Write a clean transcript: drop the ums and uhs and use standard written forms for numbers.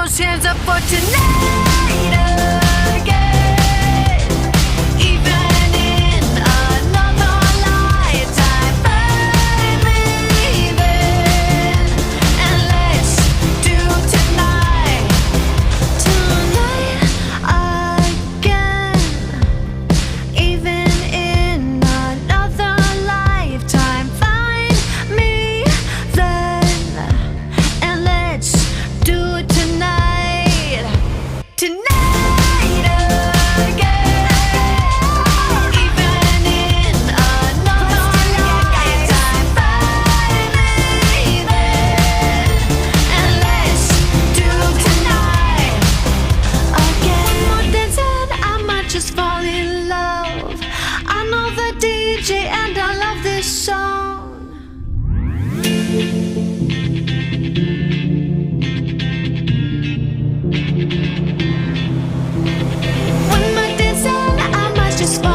those hands up for tonight again. Even in another lifetime, find me then, and let's do tonight again. Even in another lifetime, find me then, and let's do it tonight again. Even in another lifetime, find me then, and let's do tonight again. One more dance and I might just fall in love. I know the DJ and I love this song. One more dance and I might just fall